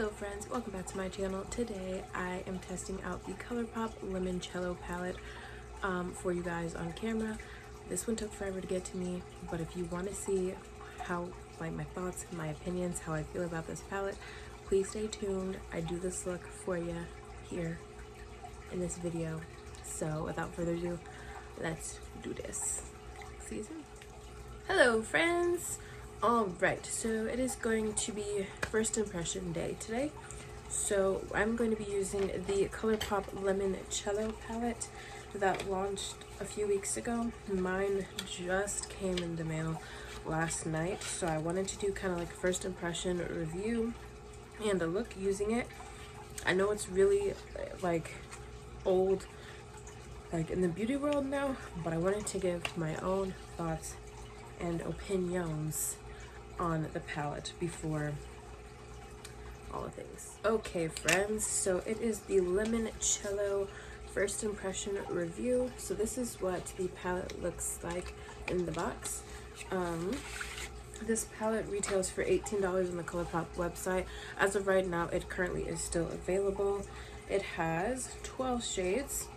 Hello friends, welcome back to my channel. Today I am testing out the Colourpop Lemoncello palette for you guys on camera. This one took forever to get to me, but if you want to see how, like, my thoughts, my opinions, how I feel about this palette, please stay tuned. I do this look for you here in this video. So without further ado, let's do this. See you soon. Hello friends! Alright, so it is going to be first impression day today. So I'm going to be using the Colourpop Lemoncello palette that launched a few weeks ago. Mine just came in the mail last night, so I wanted to do kind of like a first impression review and a look using it. I know it's really like old, like in the beauty world now, but I wanted to give my own thoughts and opinions on the palette before all of things. Okay friends, so it is the Limencello first impression review. So this is what the palette looks like in the box. This palette retails for $18 on the Colourpop website. As of right now, it currently is still available. It has 12 shades,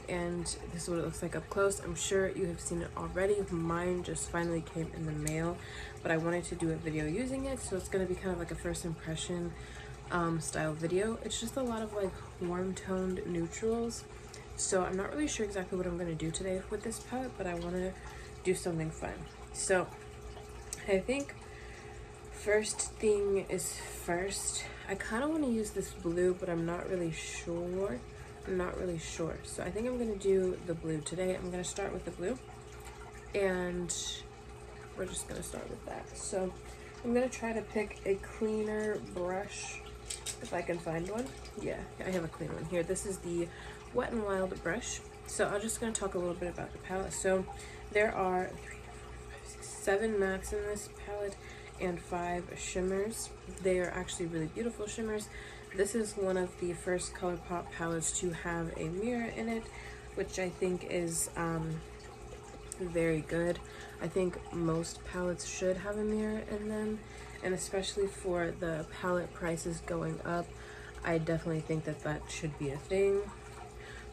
and this is what it looks like up close. I'm sure you have seen it already. Mine just finally came in the mail, but I wanted to do a video using it, so it's going to be kind of like a first impression style video. It's just a lot of like warm toned neutrals, so I'm not really sure exactly what I'm going to do today with this palette, but I want to do something fun. So I think first thing is first, I kind of want to use this blue, but I'm not really sure. So I think I'm going to do the blue today. I'm going to start with the blue, and we're just going to start with that. So I'm going to try to pick a cleaner brush if I can find one. Yeah, I have a clean one here. This is the Wet n Wild brush. So I'm just going to talk a little bit about the palette. So there are 7 mattes in this palette and 5 shimmers. They are actually really beautiful shimmers. This is one of the first Colourpop palettes to have a mirror in it, which I think is very good. I think most palettes should have a mirror in them, and especially for the palette prices going up, I definitely think that that should be a thing.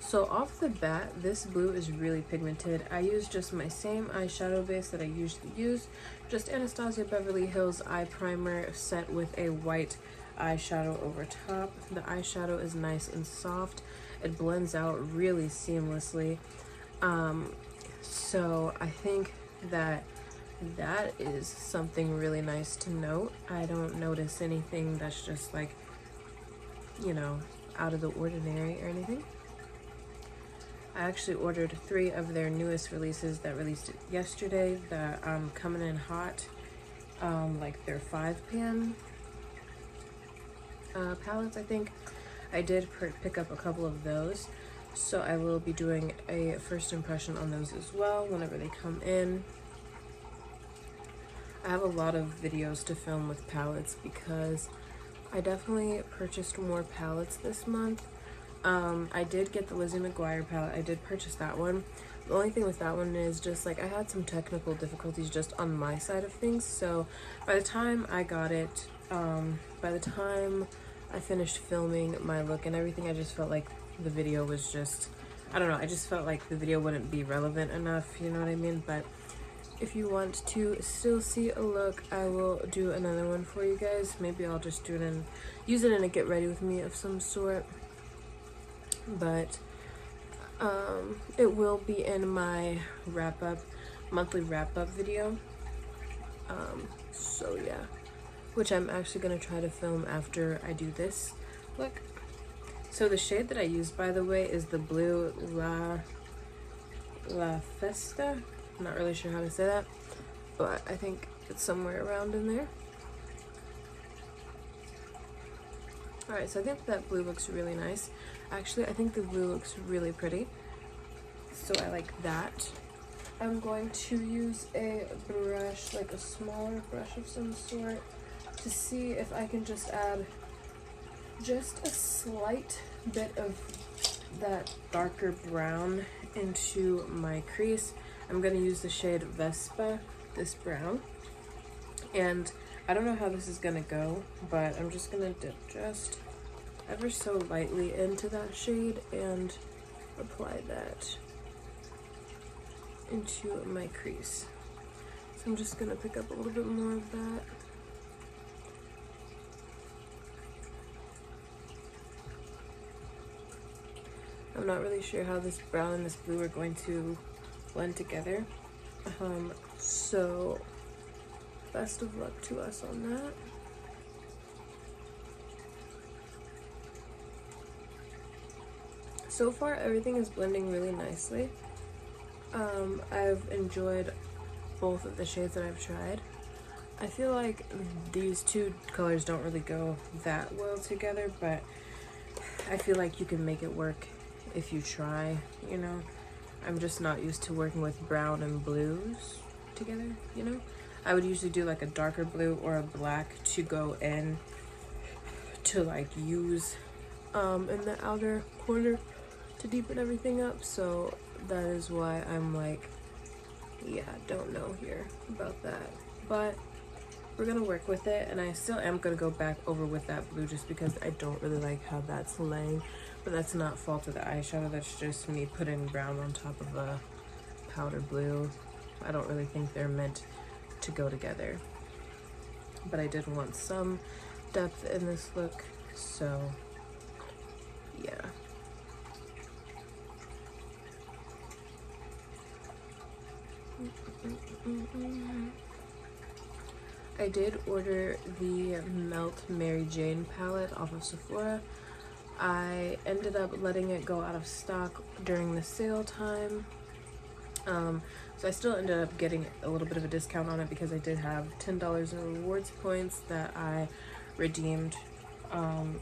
So off the bat, this blue is really pigmented. I use just my same eyeshadow base that I usually use, just Anastasia Beverly Hills eye primer set with a white eyeshadow over top. The eyeshadow is nice and soft. It blends out really seamlessly. So I think that that is something really nice to note. I don't notice anything that's just like, you know, out of the ordinary or anything. I actually ordered 3 of their newest releases that released yesterday, that coming in hot, like their 5-pan palettes. I think I did pick up a couple of those, so I will be doing a first impression on those as well whenever they come in. I have a lot of videos to film with palettes because I definitely purchased more palettes this month. I did get the Lizzie Mcguire palette. I did purchase that one. The only thing with that one is just like I had some technical difficulties just on my side of things, so by the time I got it, by the time I finished filming my look and everything, I just felt like the video was just, I don't know, I just felt like the video wouldn't be relevant enough, you know what I mean? But if you want to still see a look, I will do another one for you guys. Maybe I'll just do it and use it in a get ready with me of some sort, but it will be in my monthly wrap-up video. So yeah, which I'm actually going to try to film after I do this look. So the shade that I used, by the way, is the blue La Festa. I'm not really sure how to say that, but I think it's somewhere around in there. Alright, so I think that blue looks really nice. Actually, I think the blue looks really pretty, so I like that. I'm going to use a brush, like a smaller brush of some sort, to see if I can just add just a slight bit of that darker brown into my crease. I'm going to use the shade Vespa, this brown, and I don't know how this is gonna go, but I'm just gonna dip just ever so lightly into that shade and apply that into my crease. So I'm just gonna pick up a little bit more of that. I'm not really sure how this brown and this blue are going to blend together. So best of luck to us on that. So far, everything is blending really nicely. I've enjoyed both of the shades that I've tried. I feel like these two colors don't really go that well together, but I feel like you can make it work if you try, you know. I'm just not used to working with brown and blues together, you know. I would usually do like a darker blue or a black to go in to like use in the outer corner to deepen everything up. So that is why I'm like, yeah, don't know here about that, but we're gonna work with it. And I still am gonna go back over with that blue just because I don't really like how that's laying, but that's not fault of the eyeshadow, that's just me putting brown on top of a powder blue. I don't really think they're meant to go together, but I did want some depth in this look, so yeah. I did order the Melt Mary Jane palette off of Sephora. I ended up letting it go out of stock during the sale time. So I still ended up getting a little bit of a discount on it because I did have $10 in rewards points that I redeemed.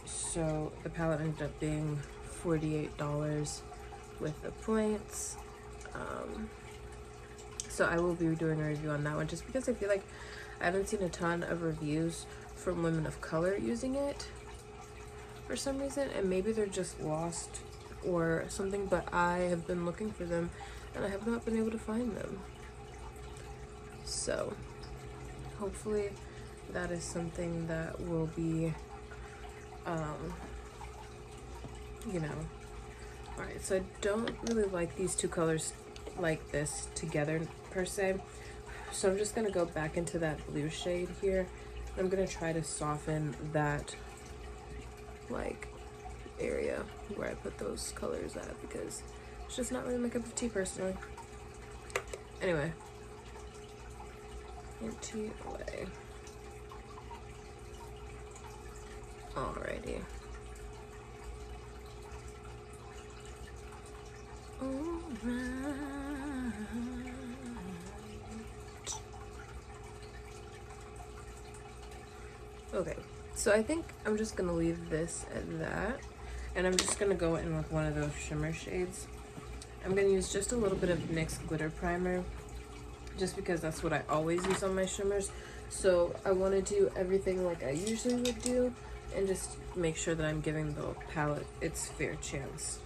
So the palette ended up being $48 with the points. So I will be doing a review on that one just because I feel like I haven't seen a ton of reviews from women of color using it for some reason, and maybe they're just lost or something, but I have been looking for them and I have not been able to find them. So hopefully that is something that will be, you know. Alright, so I don't really like these two colors like this together per se, so I'm just gonna go back into that blue shade here. I'm gonna try to soften that like area where I put those colors at because it's just not really my cup of tea personally. Anyway, empty away. Alrighty. Alright. Okay, so I think I'm just gonna leave this at that, and I'm just gonna go in with one of those shimmer shades. I'm gonna use just a little bit of NYX glitter primer just because that's what I always use on my shimmers. So I want to do everything like I usually would do and just make sure that I'm giving the palette its fair chance,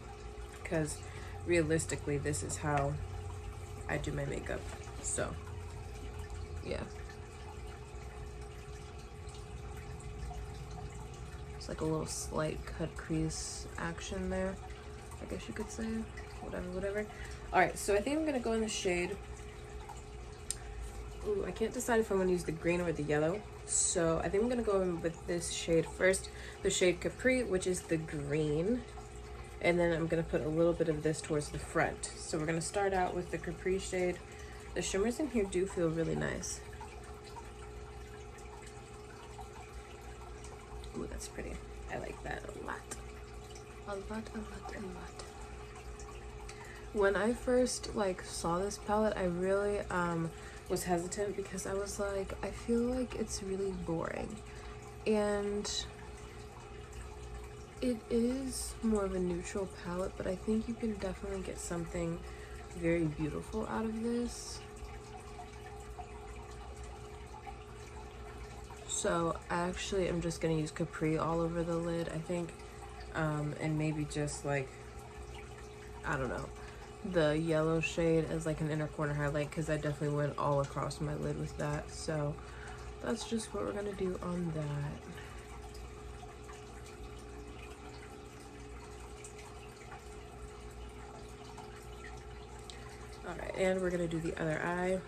because realistically this is how I do my makeup. So yeah, it's like a little slight cut crease action there, I guess you could say. Whatever. All right, so I think I'm gonna go in the shade, ooh, I can't decide if I'm gonna use the green or the yellow, so I think I'm gonna go in with this shade first, the shade Capri, which is the green, and then I'm gonna put a little bit of this towards the front. So we're gonna start out with the Capri shade. The shimmers in here do feel really nice. Ooh, that's pretty. I like that a lot. A lot. When I first like saw this palette, I really was hesitant because I was like, I feel like it's really boring, and it is more of a neutral palette, but I think you can definitely get something very beautiful out of this. So actually I'm just gonna use Capri all over the lid, I think, and maybe just like, I don't know, the yellow shade as like an inner corner highlight, because I definitely went all across my lid with that. So that's just what we're gonna do on that. Alright, and we're gonna do the other eye.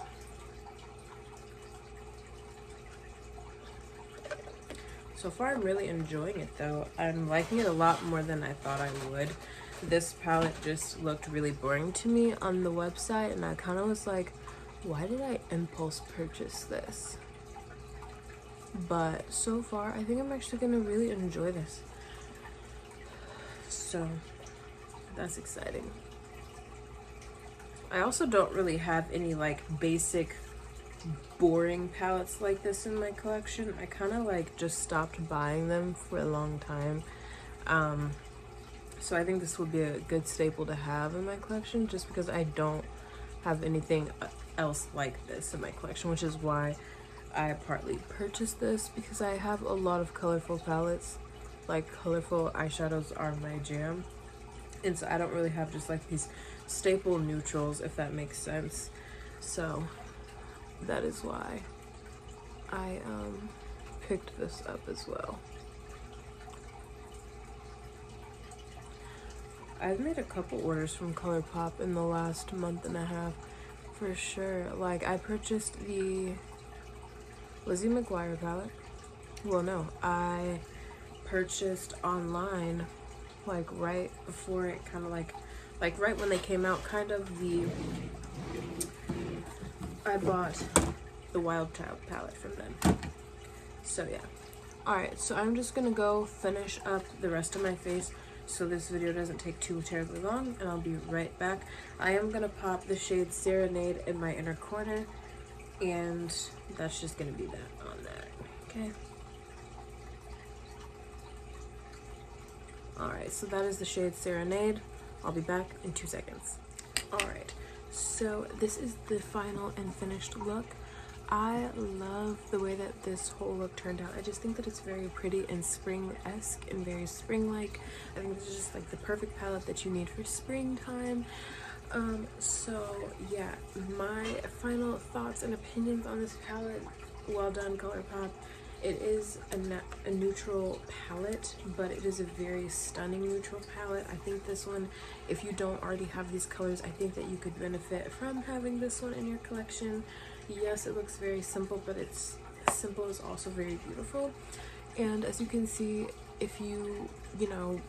So far I'm really enjoying it though. I'm liking it a lot more than I thought I would. This palette just looked really boring to me on the website, and I kind of was like, why did I impulse purchase this? But so far I think I'm actually gonna really enjoy this. So that's exciting. I also don't really have any like basic boring palettes like this in my collection. I kind of like just stopped buying them for a long time. So I think this would be a good staple to have in my collection, just because I don't have anything else like this in my collection, which is why I partly purchased this, because I have a lot of colorful palettes. Like colorful eyeshadows are my jam, and so I don't really have just like these staple neutrals, if that makes sense. So that is why I picked this up as well. I've made a couple orders from Colourpop in the last month and a half for sure. Like I purchased the Lizzie Mcguire palette. Well, no, I purchased online like right before it, kind of like right when they came out, kind of I bought the Wild Child palette from them. So yeah. Alright, so I'm just gonna go finish up the rest of my face so this video doesn't take too terribly long, and I'll be right back. I am gonna pop the shade Serenade in my inner corner, and that's just gonna be that on that. Okay. Alright, so that is the shade Serenade. I'll be back in 2 seconds. Alright, so this is the final and finished look. I love the way that this whole look turned out. I just think that it's very pretty and spring-esque and very spring-like. I think this is just like the perfect palette that you need for springtime. So yeah, my final thoughts and opinions on this palette. Well done, Colourpop. It is a neutral palette, but it is a very stunning neutral palette. I think this one, if you don't already have these colors, I think that you could benefit from having this one in your collection. Yes, it looks very simple, but it's simple is also very beautiful. And as you can see, if you know,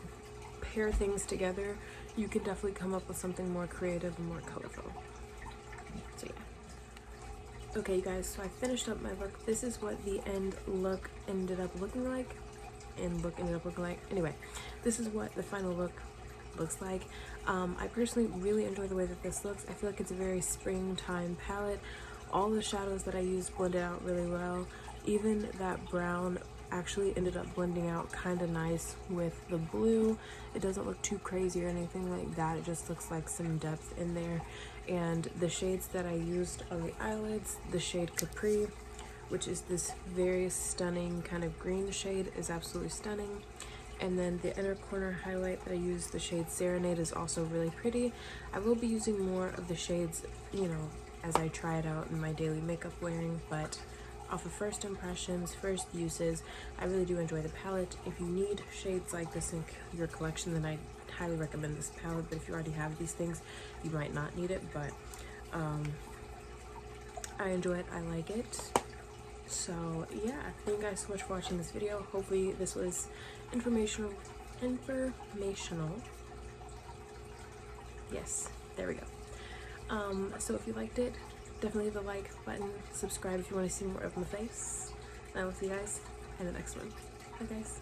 pair things together, you can definitely come up with something more creative and more colorful. So yeah. Okay, you guys, so I finished up my look. This is what the end look ended up looking like. Anyway, this is what the final look looks like. I personally really enjoy the way that this looks. I feel like it's a very springtime palette. All the shadows that I used blended out really well. Even that brown actually ended up blending out kind of nice with the blue. It doesn't look too crazy or anything like that. It just looks like some depth in there. And the shades that I used on the eyelids, the shade Capri, which is this very stunning kind of green shade, is absolutely stunning. And then the inner corner highlight that I used, the shade Serenade, is also really pretty. I will be using more of the shades, you know, as I try it out in my daily makeup wearing, but off of first impressions, first uses, I really do enjoy the palette. If you need shades like this in your collection, then I highly recommend this palette. But if you already have these things, you might not need it, but I enjoy it, I like it. So yeah, thank you guys so much for watching this video. Hopefully this was informational. Yes, there we go. So if you liked it, definitely hit the like button, subscribe if you want to see more of my face, and I will see you guys in the next one. Bye guys.